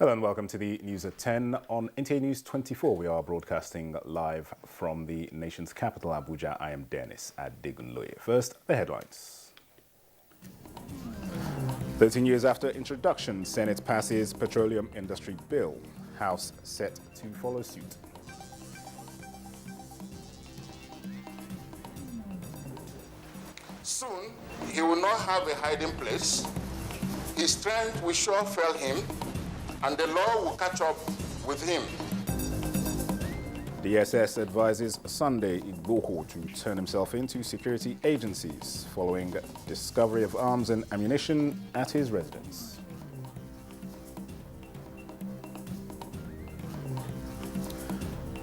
Hello and welcome to the News at 10 on NTA News 24. We are broadcasting live from the nation's capital, Abuja. I am Dennis Adegunloye. First, the headlines. 13 years after introduction, Senate passes Petroleum Industry Bill. House set to follow suit. Soon, he will not have a hiding place. His strength will sure fail him, and the law will catch up with him. DSS advises Sunday Igboho to turn himself into security agencies following discovery of arms and ammunition at his residence.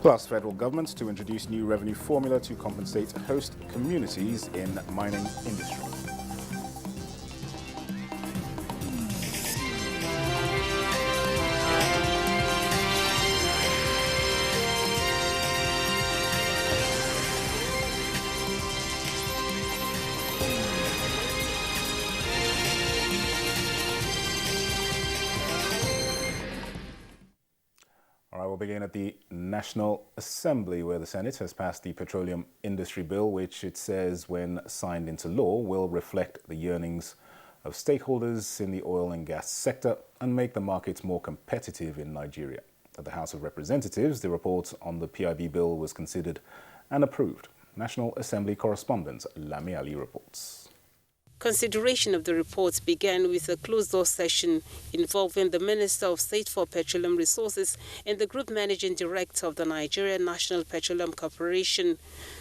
Plus, federal government to introduce new revenue formula to compensate host communities in mining industry. We'll begin at the National Assembly, where the Senate has passed the Petroleum Industry Bill, which it says, when signed into law, will reflect the yearnings of stakeholders in the oil and gas sector and make the market more competitive in Nigeria. At the House of Representatives, the report on the PIB bill was considered and approved. National Assembly correspondent Lami Ali reports. Consideration of the report began with a closed-door session involving the Minister of State for Petroleum Resources and the Group Managing Director of the Nigerian National Petroleum Corporation.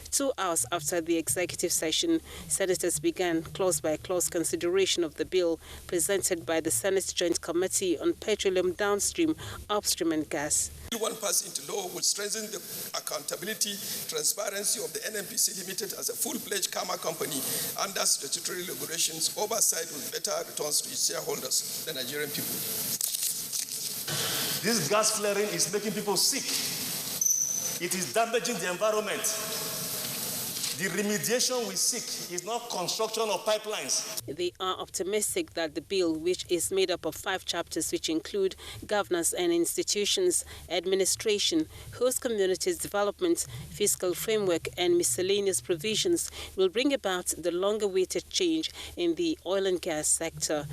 2 hours after the executive session, senators began clause-by-clause consideration of the bill presented by the Senate Joint Committee on Petroleum Downstream, Upstream and Gas. One pass into law will strengthen the accountability, transparency of the NNPC Limited as a full-fledged Karma company under statutory regulations, oversight with better returns to its shareholders, the Nigerian people. This gas flaring is making people sick. It is damaging the environment. The remediation we seek is not construction of pipelines. They are optimistic that the bill, which is made up of 5 chapters which include governance and institutions, administration, host communities development, fiscal framework and miscellaneous provisions, will bring about the long-awaited change in the oil and gas sector.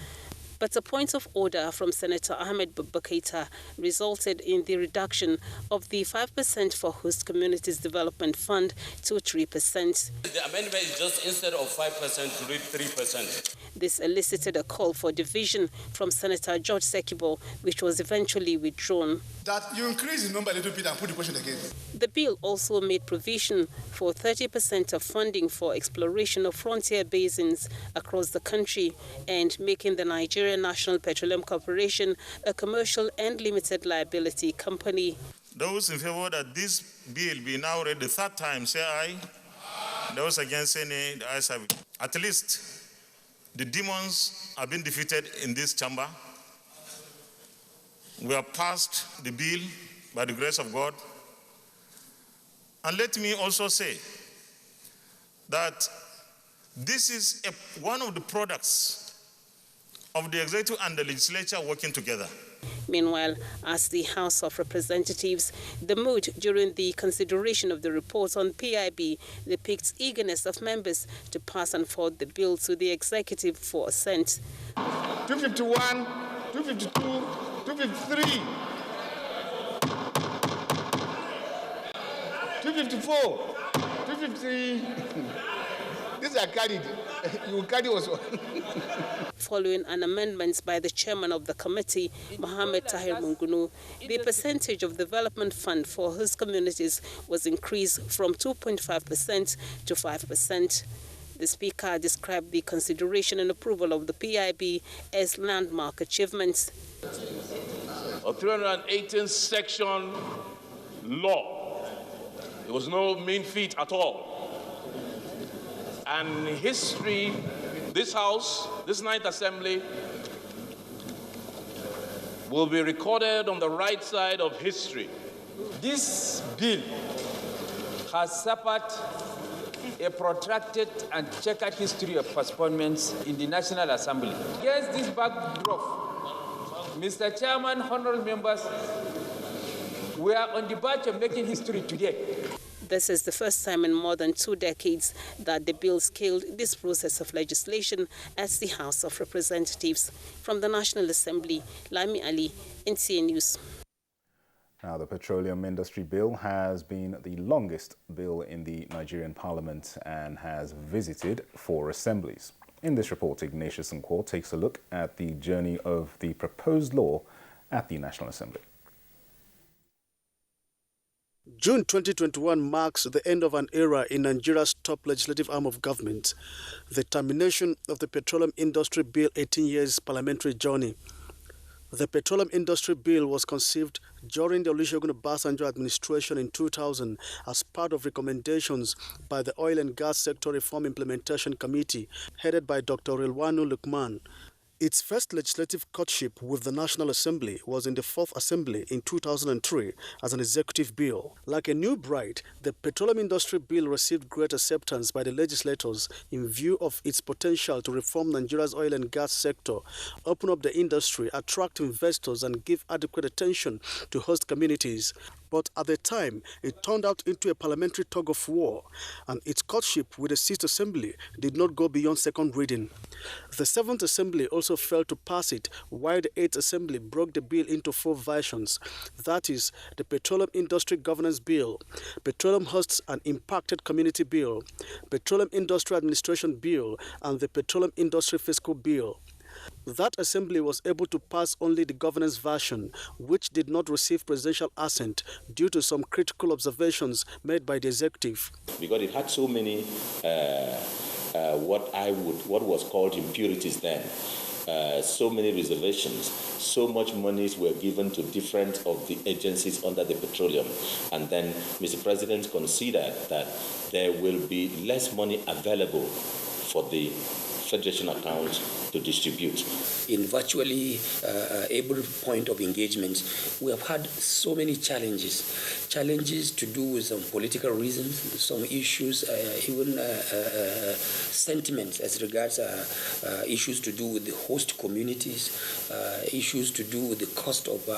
But a point of order from Senator Ahmed Bakaita resulted in the reduction of the 5% for Host Communities Development Fund to 3%. The amendment is just instead of 5% to read 3%. This elicited a call for division from Senator George Sekibo, which was eventually withdrawn. That you increase the number a little bit and put the question again. The bill also made provision for 30% of funding for exploration of frontier basins across the country and making the Nigerian National Petroleum Corporation a commercial and limited liability company. Those in favor that this bill be now read the 3rd time, say aye. Those against, say nay. The ayes have it. At least the demons have been defeated in this chamber. We have passed the bill by the grace of God. And let me also say that this is one of the products of the executive and the legislature working together. Meanwhile, as the House of Representatives, the mood during the consideration of the report on PIB depicts eagerness of members to pass and forward the bill to the executive for assent. 251, 252, 253, 254, 253. These are carried. You will carry also. Following an amendment by the chairman of the committee, Mohammed Tahir Mungunu, the percentage of development fund for host communities was increased from 2.5% to 5%. The speaker described the consideration and approval of the PIB as landmark achievements. A 318 section law. It was no mean feat at all. And in history, this House, this 9th Assembly, will be recorded on the right side of history. This bill has suffered a protracted and checkered history of postponements in the National Assembly. Against this backdrop, Mr. Chairman, honorable members, we are on the verge of making history today. This is the first time in more than 2 decades that the bill scaled this process of legislation as the House of Representatives. From the National Assembly, Lami Ali, NTA News. Now, the Petroleum Industry Bill has been the longest bill in the Nigerian Parliament and has visited 4 assemblies. In this report, Ignatius Nkwo takes a look at the journey of the proposed law at the National Assembly. June 2021 marks the end of an era in Nigeria's top legislative arm of government, the termination of the Petroleum Industry Bill 18 years parliamentary journey. The Petroleum Industry Bill was conceived during the Olusegun Obasanjo administration in 2000 as part of recommendations by the Oil and Gas Sector Reform Implementation Committee, headed by Dr. Rilwanu Lukman. Its first legislative courtship with the National Assembly was in the 4th Assembly in 2003 as an executive bill. Like a new bride, the Petroleum Industry Bill received great acceptance by the legislators in view of its potential to reform Nigeria's oil and gas sector, open up the industry, attract investors, and give adequate attention to host communities. But at the time, it turned out into a parliamentary tug-of-war, and its courtship with the 6th Assembly did not go beyond second reading. The 7th Assembly also failed to pass it, while the 8th Assembly broke the bill into 4 versions. That is, the Petroleum Industry Governance Bill, Petroleum Hosts and Impacted Community Bill, Petroleum Industry Administration Bill, and the Petroleum Industry Fiscal Bill. That assembly was able to pass only the governance version, which did not receive presidential assent due to some critical observations made by the executive. Because it had so many, what was called impurities then, so many reservations, so much monies were given to different of the agencies under the petroleum. And then Mr. President considered that there will be less money available for the Federation account to distribute. In virtually every point of engagement, we have had so many challenges to do with some political reasons, some issues, even sentiments as regards issues to do with the host communities, issues to do with the cost of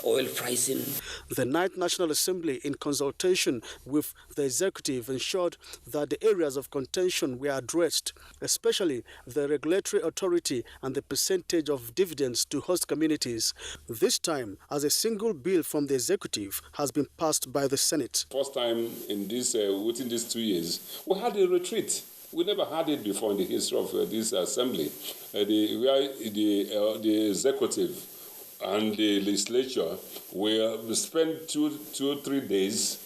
oil pricing. The 9th National Assembly, in consultation with the executive, ensured that the areas of contention were addressed, especially the regulatory authority and the percentage of dividends to host communities. This time, as a single bill from the executive has been passed by the Senate. First time in this, within these 2 years, we had a retreat. We never had it before in the history of this assembly, where the executive and the legislature will spend 2-3 days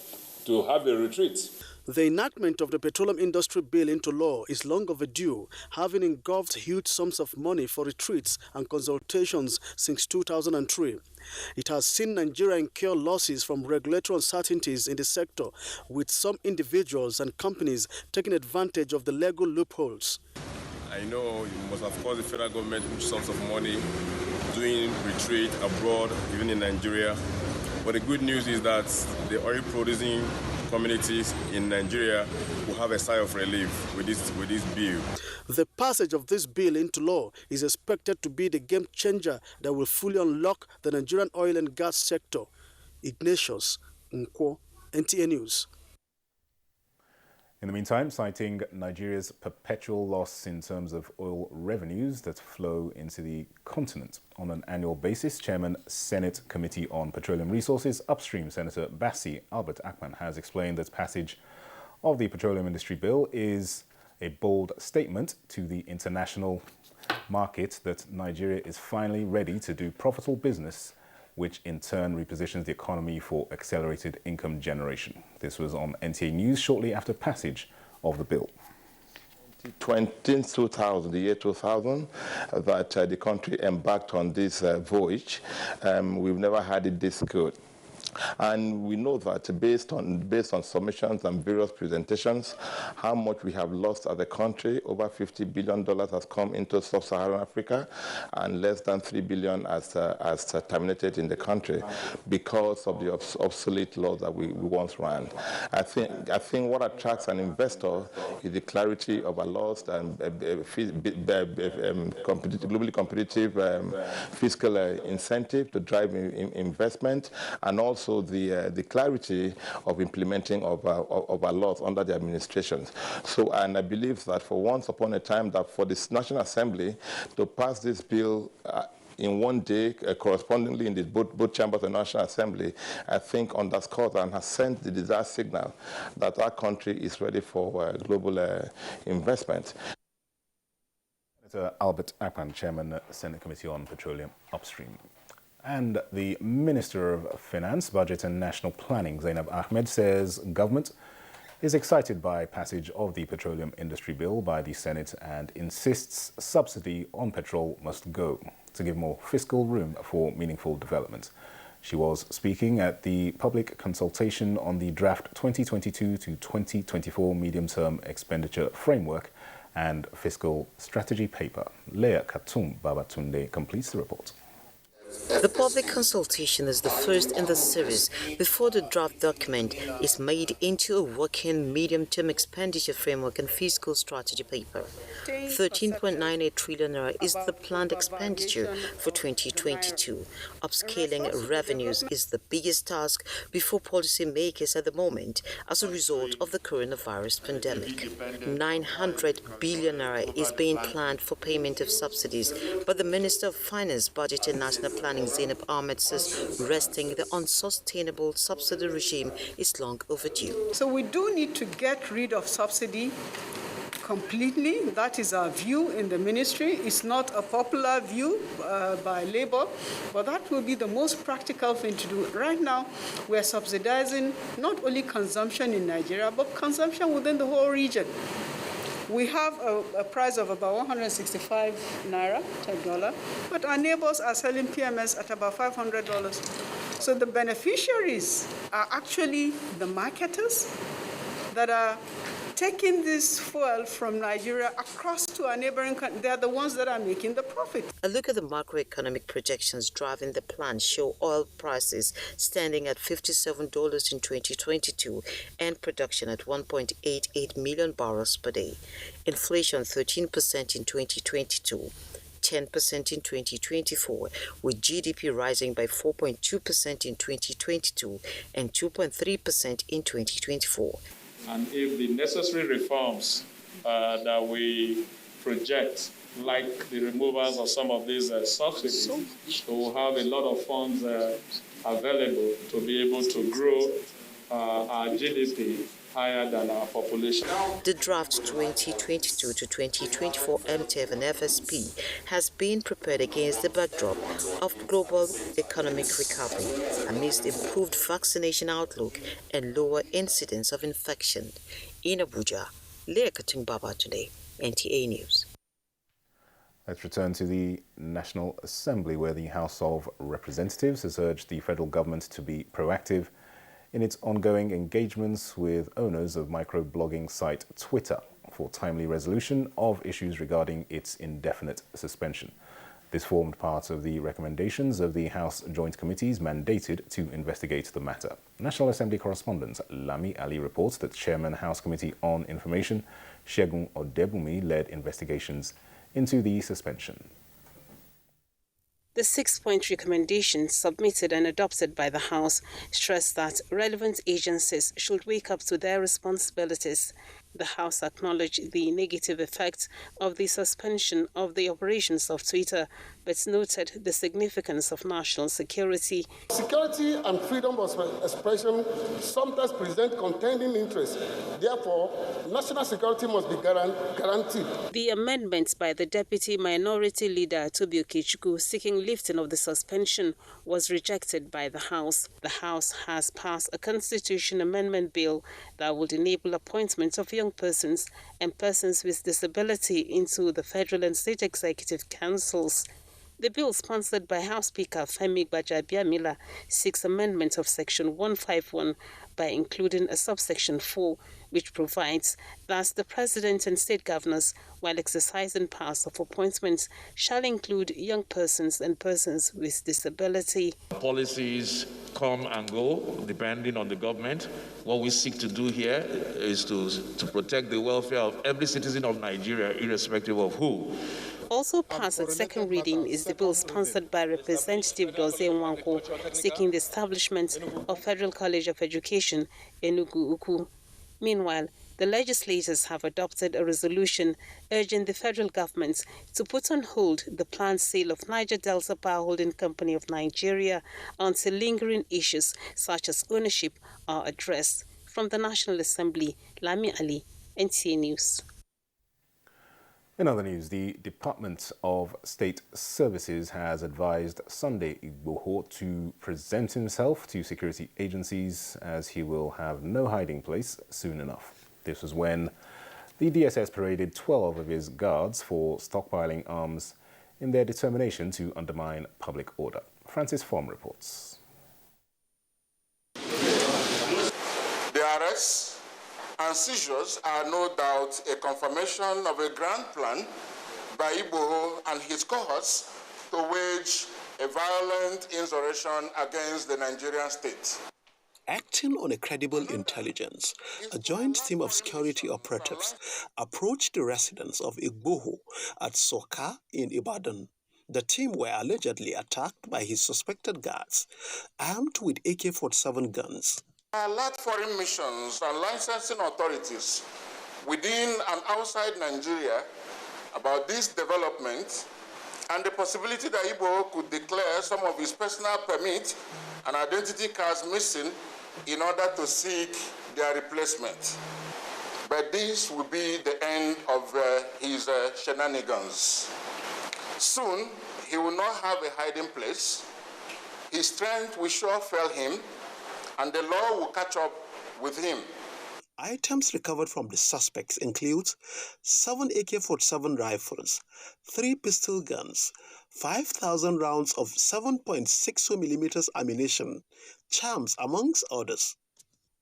to have a retreat. The enactment of the Petroleum Industry Bill into law is long overdue, having engulfed huge sums of money for retreats and consultations since 2003. It has seen Nigeria incur losses from regulatory uncertainties in the sector, with some individuals and companies taking advantage of the legal loopholes. I know you must have caused the federal government huge sums of money doing retreat abroad, even in Nigeria. But the good news is that the oil producing communities in Nigeria will have a sigh of relief with this bill. The passage of this bill into law is expected to be the game changer that will fully unlock the Nigerian oil and gas sector. Ignatius Nkwo, NTA News. In the meantime, citing Nigeria's perpetual loss in terms of oil revenues that flow into the continent on an annual basis, Chairman, Senate Committee on Petroleum Resources, Upstream, Senator Bassi Albert Akpan, has explained that passage of the Petroleum Industry Bill is a bold statement to the international market that Nigeria is finally ready to do profitable business, which in turn repositions the economy for accelerated income generation. This was on NTA News shortly after passage of the bill. Since 2000, the year 2000, that the country embarked on this voyage. We've never had it this good. And we know that based on submissions and various presentations, how much we have lost as a country. Over $50 billion has come into sub-Saharan Africa, and less than $3 billion has terminated in the country because of the obsolete laws that we once ran. I think what attracts an investor is the clarity of our laws and globally competitive fiscal incentive to drive investment, and also the clarity of implementing of our laws under the administrations. So, and I believe that for once upon a time, that for this National Assembly to pass this bill in one day, correspondingly in both chambers of the National Assembly, I think underscores and has sent the desired signal that our country is ready for global investment. Senator Albert Akpan, Chairman, Senate Committee on Petroleum Upstream. And the Minister of Finance, Budget and National Planning, Zainab Ahmed, says government is excited by passage of the Petroleum Industry Bill by the Senate and insists subsidy on petrol must go to give more fiscal room for meaningful development. She was speaking at the public consultation on the draft 2022 to 2024 medium-term expenditure framework and fiscal strategy paper. Leah Katum Babatunde completes the report. The public consultation is the first in the series before the draft document is made into a working medium-term expenditure framework and fiscal strategy paper. 13.98 trillion naira is the planned expenditure for 2022. Upscaling revenues is the biggest task before policymakers at the moment as a result of the coronavirus pandemic. 900 billion naira is being planned for payment of subsidies, but the Minister of Finance, Budget and National Planning, Zainab Ahmed, says resting the unsustainable subsidy regime is long overdue. So we do need to get rid of subsidy completely. That is our view in the ministry. It's not a popular view by Labour, but that will be the most practical thing to do. Right now, we're subsidizing not only consumption in Nigeria, but consumption within the whole region. We have a price of about 165 naira to $1, but our neighbors are selling PMS at about $500. So the beneficiaries are actually the marketers that are taking this fuel from Nigeria across to our neighboring countries. They are the ones that are making the profit. A look at the macroeconomic projections driving the plan show oil prices standing at $57 in 2022 and production at 1.88 million barrels per day. Inflation 13% in 2022. 10% in 2024, with GDP rising by 4.2% in 2022 and 2.3% in 2024. And if the necessary reforms that we project, like the removals of some of these subsidies, we'll have a lot of funds available to be able to grow our GDP higher than our population. The draft 2022 to 2024 MTF and FSP has been prepared against the backdrop of global economic recovery amidst improved vaccination outlook and lower incidence of infection. In Abuja, Leah Katungbaba today, NTA News. Let's return to the National Assembly, where the House of Representatives has urged the federal government to be proactive in its ongoing engagements with owners of microblogging site Twitter for timely resolution of issues regarding its indefinite suspension. This formed part of the recommendations of the House Joint Committees mandated to investigate the matter. National Assembly correspondent Lami Ali reports that Chairman House Committee on Information, Segun Odebumi, led investigations into the suspension. The 6-point recommendation submitted and adopted by the House stressed that relevant agencies should wake up to their responsibilities. The House acknowledged the negative effects of the suspension of the operations of Twitter, but noted the significance of national security. Security and freedom of expression sometimes present contending interests. Therefore, national security must be guaranteed. The amendment by the Deputy Minority Leader Tobi Okechukwu seeking lifting of the suspension was rejected by the House. The House has passed a constitution amendment bill that would enable appointment of young persons and persons with disability into the federal and state executive councils. The bill, sponsored by House Speaker Femi Gbajabiamila, seeks amendment of Section 151 by including a subsection 4, which provides that the President and state governors, while exercising powers of appointments, shall include young persons and persons with disability. Policies come and go depending on the government. What we seek to do here is to protect the welfare of every citizen of Nigeria, irrespective of who. Also passed at second reading is the bill sponsored by Representative Doze Nwanko, seeking the establishment of Federal College of Education, Enugu Ukwu. Meanwhile, the legislators have adopted a resolution urging the federal government to put on hold the planned sale of Niger Delta Power Holding Company of Nigeria until lingering issues such as ownership are addressed. From the National Assembly, Lami Ali, NTA News. In other news, the Department of State Services has advised Sunday Igboho to present himself to security agencies as he will have no hiding place soon enough. This was when the DSS paraded 12 of his guards for stockpiling arms in their determination to undermine public order. Francis Form reports. The arrests and seizures are no doubt a confirmation of a grand plan by Igboho and his cohorts to wage a violent insurrection against the Nigerian state. Acting on a credible intelligence, a joint team of security operatives approached the residence of Igboho at Soka in Ibadan. The team were allegedly attacked by his suspected guards, armed with AK-47 guns. I alert foreign missions and licensing authorities within and outside Nigeria about this development and the possibility that Igboho could declare some of his personal permits and identity cards missing in order to seek their replacement. But this will be the end of his shenanigans. Soon, he will not have a hiding place. His strength will sure fail him, and the law will catch up with him. Items recovered from the suspects include 7 AK-47 rifles, 3 pistol guns, 5,000 rounds of 7.62mm ammunition, charms, amongst others.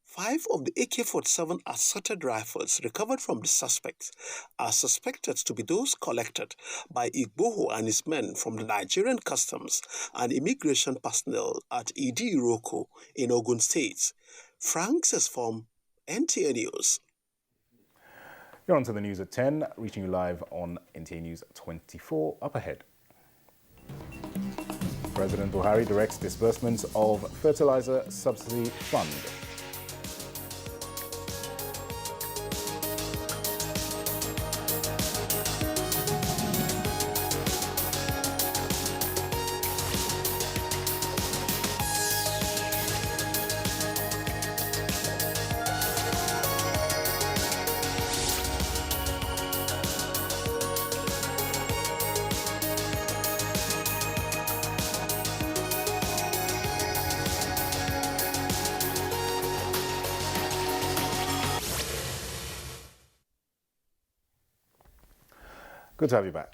5 of the AK-47 assorted rifles recovered from the suspects are suspected to be those collected by Igboho and his men from the Nigerian customs and immigration personnel at Idi Iroko in Ogun State. Frank Sesform, NTA News. You're on to the news at 10, reaching you live on NTA News 24. Up ahead. President Buhari directs disbursements of fertilizer subsidy fund. Good to have you back.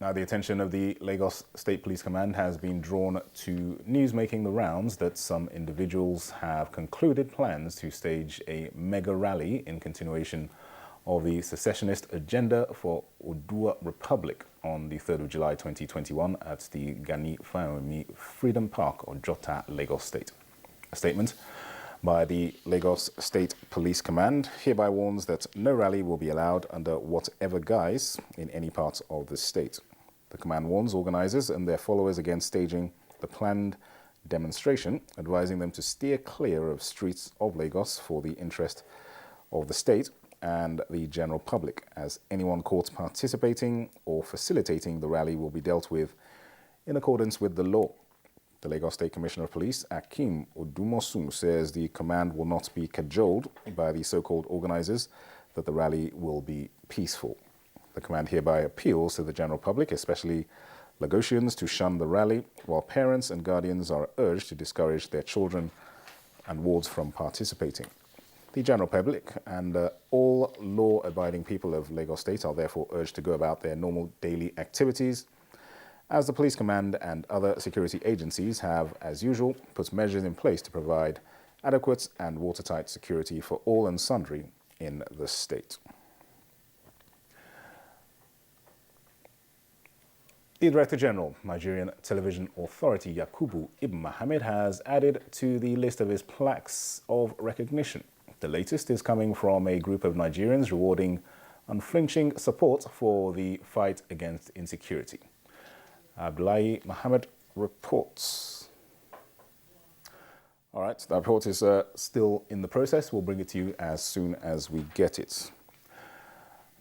Now, the attention of the Lagos State Police Command has been drawn to news making the rounds that some individuals have concluded plans to stage a mega rally in continuation of the secessionist agenda for Oodua Republic on the 3rd of July 2021 at the Gani Fayomi Freedom Park, or Jota, Lagos State. A statement by the Lagos State Police Command hereby warns that no rally will be allowed under whatever guise in any part of the state. The command warns organizers and their followers against staging the planned demonstration, advising them to steer clear of streets of Lagos for the interest of the state and the general public, as anyone caught participating or facilitating the rally will be dealt with in accordance with the law. The Lagos State Commissioner of Police, Akeem Odumosun, says the command will not be cajoled by the so-called organizers, that the rally will be peaceful. The command hereby appeals to the general public, especially Lagosians, to shun the rally, while parents and guardians are urged to discourage their children and wards from participating. The general public and all law-abiding people of Lagos State are therefore urged to go about their normal daily activities as the police command and other security agencies have, as usual, put measures in place to provide adequate and watertight security for all and sundry in the state. The Director General, Nigerian Television Authority, Yakubu Ibn Mohammed, has added to the list of his plaques of recognition. The latest is coming from a group of Nigerians rewarding unflinching support for the fight against insecurity. Abdullahi Mohammed reports. All right, that report is still in the process. We'll bring it to you as soon as we get it.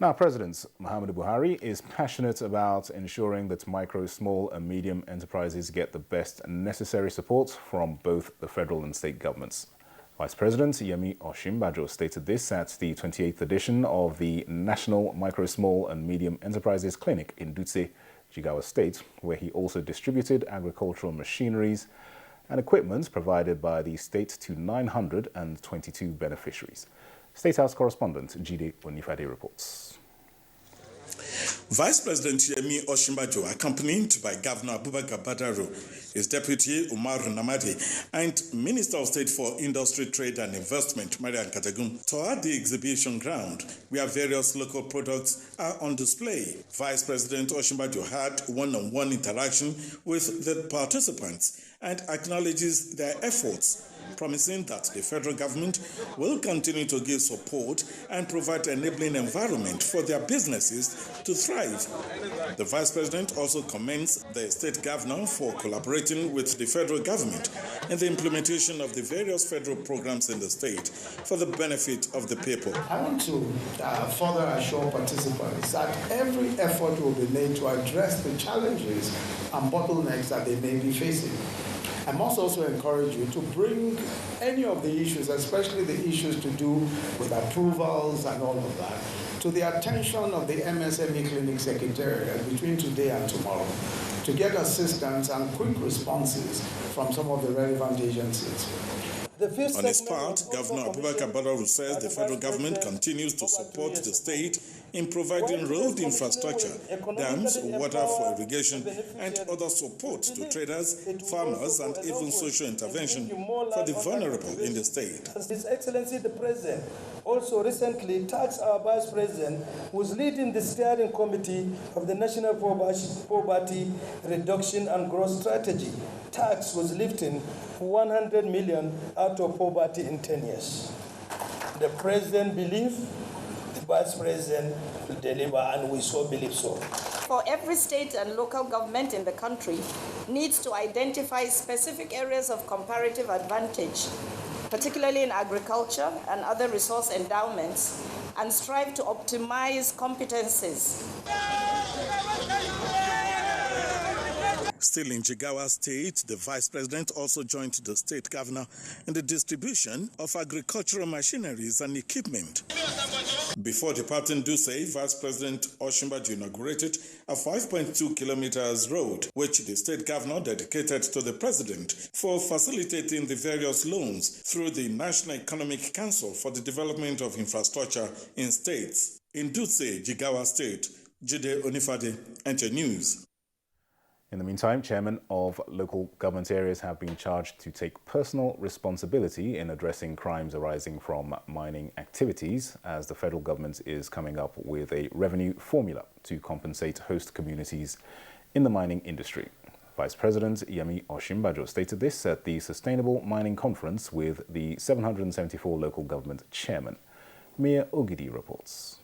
Now, President Muhammadu Buhari is passionate about ensuring that micro, small and medium enterprises get the best necessary support from both the federal and state governments. Vice President Yemi Osinbajo stated this at the 28th edition of the National Micro, Small and Medium Enterprises Clinic in Dutse, Jigawa State, where he also distributed agricultural machineries and equipment provided by the state to 922 beneficiaries. State House correspondent Jide Onifade reports. Vice President Yemi Osinbajo, accompanied by Governor Abubakar Badaro, his deputy Umar Namadi, and Minister of State for Industry, Trade and Investment, Mariam Katagum, toured the exhibition ground where various local products are on display. Vice President Osinbajo had one-on-one interaction with the participants and acknowledges their efforts, promising that the federal government will continue to give support and provide an enabling environment for their businesses to thrive. The Vice President also commends the state governor for collaborating with the federal government in the implementation of the various federal programs in the state for the benefit of the people. I want to further assure participants that every effort will be made to address the challenges and bottlenecks that they may be facing. I must also encourage you to bring any of the issues, especially the issues to do with approvals and all of that, to the attention of the MSME Clinic Secretariat between today and tomorrow to get assistance and quick responses from some of the relevant agencies. On his part, Governor Abubakar Badaro says the federal government continues to support the state in providing road infrastructure, dams, water for irrigation, and other support to traders, farmers, and even social intervention for the vulnerable in the state. His Excellency the President also recently tasked our Vice President, who is leading the steering committee of the National Poverty Reduction and Growth Strategy. Tax was lifting 100 million out of poverty in 10 years. The President believes the Vice President will deliver, and we so believe so. For every state and local government in the country needs to identify specific areas of comparative advantage, particularly in agriculture and other resource endowments, and strive to optimize competencies. Still in Jigawa State, the Vice President also joined the state governor in the distribution of agricultural machineries and equipment. Before departing Dutse, Vice President Osinbajo inaugurated a 5.2 kilometers road, which the state governor dedicated to the president for facilitating the various loans through the National Economic Council for the Development of Infrastructure in States. In Dutse, Jigawa State, Jide Onifade, NTA News. In the meantime, chairmen of local government areas have been charged to take personal responsibility in addressing crimes arising from mining activities, as the federal government is coming up with a revenue formula to compensate host communities in the mining industry. Vice President Yemi Osinbajo stated this at the Sustainable Mining Conference with the 774 local government chairmen. Mia Ogidi reports.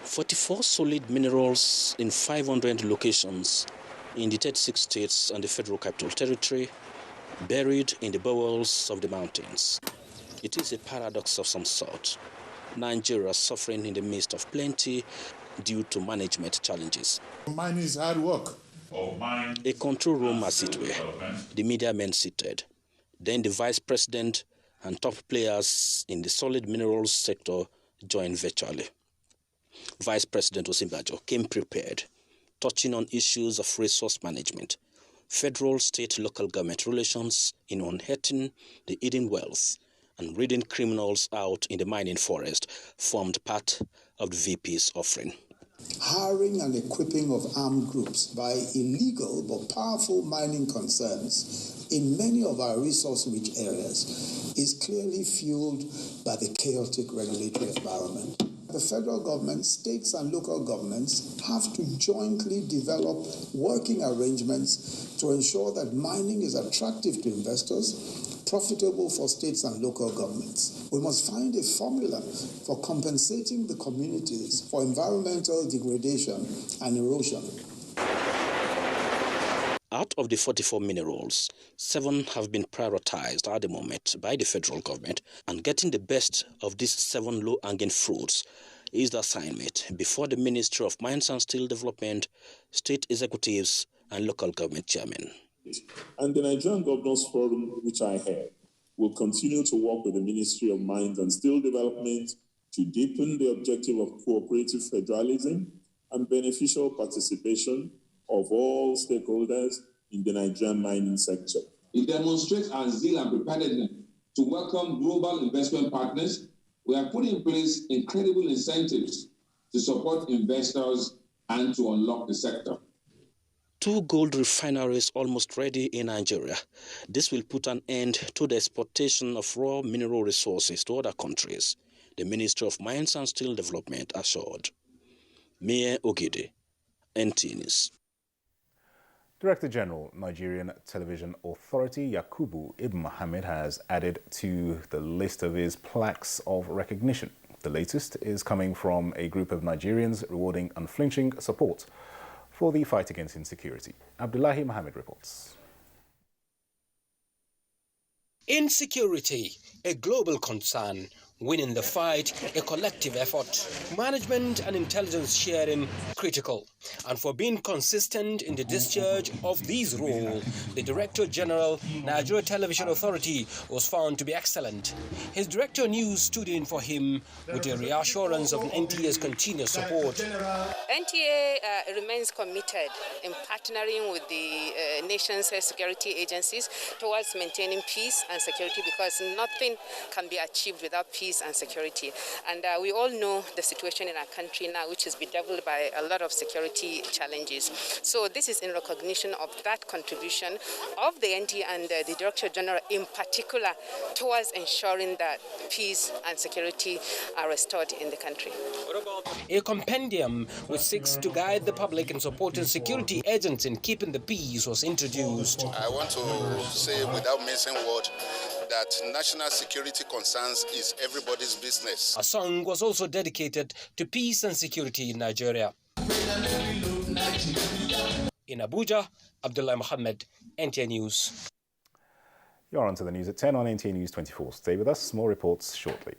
44 solid minerals in 500 locations in the 36 states and the Federal Capital Territory, buried in the bowels of the mountains. It is a paradox of some sort. Nigeria suffering in the midst of plenty due to management challenges. Mining is hard work. A control room, as it were, the media men seated. Then the vice president and top players in the solid minerals sector joined virtually. Vice President Osinbajo came prepared, touching on issues of resource management, federal, state, local government relations in unearthing the hidden wealth and reading criminals out in the mining forest formed part of the VP's offering. Hiring and equipping of armed groups by illegal but powerful mining concerns in many of our resource-rich areas is clearly fueled by the chaotic regulatory environment. The federal government, states and local governments have to jointly develop working arrangements to ensure that mining is attractive to investors, profitable for states and local governments. We must find a formula for compensating the communities for environmental degradation and erosion. Out of the 44 minerals, 7 have been prioritized at the moment by the federal government, and getting the best of these 7 low-hanging fruits is the assignment before the Ministry of Mines and Steel Development, state executives, and local government chairmen. And the Nigerian Governors Forum, which I head, will continue to work with the Ministry of Mines and Steel Development to deepen the objective of cooperative federalism and beneficial participation of all stakeholders in the Nigerian mining sector. It demonstrates our zeal and preparedness to welcome global investment partners. We have put in place incredible incentives to support investors and to unlock the sector. 2 gold refineries almost ready in Nigeria. This will put an end to the exportation of raw mineral resources to other countries, the Ministry of Mines and Steel Development assured. Mie Ogide, NTA News. Director General, Nigerian Television Authority, Yakubu Ibn Mohammed, has added to the list of his plaques of recognition. The latest is coming from a group of Nigerians rewarding unflinching support for the fight against insecurity. Abdullahi Mohammed reports. Insecurity, a global concern. Winning the fight, a collective effort. Management and intelligence sharing, critical. And for being consistent in the discharge of these roles, the Director General, Nigeria Television Authority, was found to be excellent. His Director News stood in for him with a reassurance of NTA's continuous support. NTA remains committed in partnering with the nation's security agencies towards maintaining peace and security, because nothing can be achieved without peace and security. And we all know the situation in our country now, which is bedeviled by a lot of security challenges. So this is in recognition of that contribution of the NTA and the Director General in particular towards ensuring that peace and security are restored in the country. A compendium which seeks to guide the public in supporting security agents in keeping the peace was introduced. I want to say without missing word that national security concerns is everybody's business. A song was also dedicated to peace and security in Nigeria. In Abuja, Abdullah Mohammed, NTA News. You're on to the news at 10 on NTA News 24. Stay with us, more reports shortly.